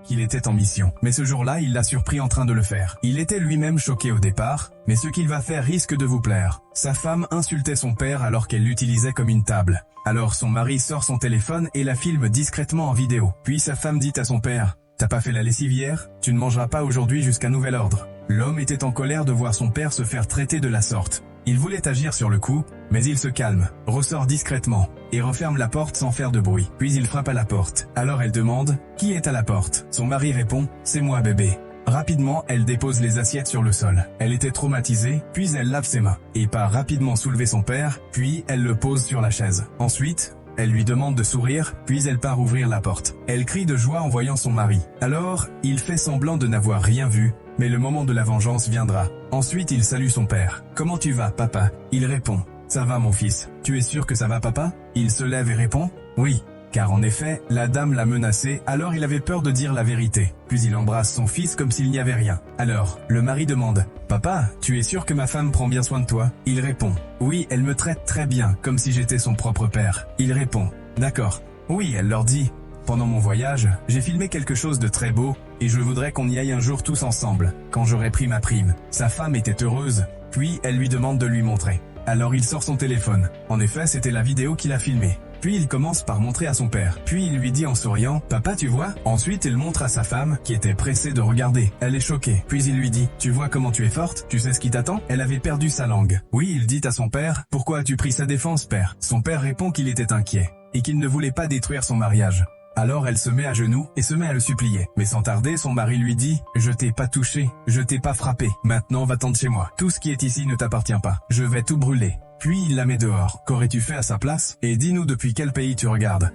qu'il était en mission. Mais ce jour-là, il l'a surpris en train de le faire. Il était lui-même choqué au départ, mais ce qu'il va faire risque de vous plaire. Sa femme insultait son père alors qu'elle l'utilisait comme une table. Alors son mari sort son téléphone et la filme discrètement en vidéo. Puis sa femme dit à son père: « T'as pas fait la lessive hier? Tu ne mangeras pas aujourd'hui jusqu'à nouvel ordre. » L'homme était en colère de voir son père se faire traiter de la sorte. Il voulait agir sur le coup, mais il se calme, ressort discrètement, et referme la porte sans faire de bruit. Puis il frappe à la porte. Alors elle demande: « Qui est à la porte ?» Son mari répond: « C'est moi bébé. » Rapidement, elle dépose les assiettes sur le sol. Elle était traumatisée, puis elle lave ses mains, et part rapidement soulever son père, puis elle le pose sur la chaise. Ensuite, elle lui demande de sourire, puis elle part ouvrir la porte. Elle crie de joie en voyant son mari. Alors, il fait semblant de n'avoir rien vu, mais le moment de la vengeance viendra. Ensuite, il salue son père. « Comment tu vas, papa ?» Il répond: « Ça va, mon fils. Tu es sûr que ça va, papa ?» Il se lève et répond: « Oui. » Car en effet, la dame l'a menacé, alors il avait peur de dire la vérité. Puis il embrasse son fils comme s'il n'y avait rien. Alors, le mari demande: « Papa, tu es sûr que ma femme prend bien soin de toi ?» Il répond: « Oui, elle me traite très bien, comme si j'étais son propre père. » Il répond: « D'accord. » Oui, elle leur dit: « Pendant mon voyage, j'ai filmé quelque chose de très beau, et je voudrais qu'on y aille un jour tous ensemble, quand j'aurai pris ma prime. » Sa femme était heureuse, puis elle lui demande de lui montrer. Alors il sort son téléphone. En effet, c'était la vidéo qu'il a filmée. Puis il commence par montrer à son père. Puis il lui dit en souriant: « Papa, tu vois ?» Ensuite il montre à sa femme, qui était pressée de regarder. Elle est choquée. Puis il lui dit: « Tu vois comment tu es forte? Tu sais ce qui t'attend ?» Elle avait perdu sa langue. Oui, il dit à son père: « Pourquoi as-tu pris sa défense, père ?» Son père répond qu'il était inquiet, et qu'il ne voulait pas détruire son mariage. Alors elle se met à genoux et se met à le supplier. Mais sans tarder, son mari lui dit: « Je t'ai pas touché, je t'ai pas frappé. Maintenant va-t'en de chez moi. Tout ce qui est ici ne t'appartient pas. Je vais tout brûler. » Puis il la met dehors. Qu'aurais-tu fait à sa place? Et dis-nous depuis quel pays tu regardes.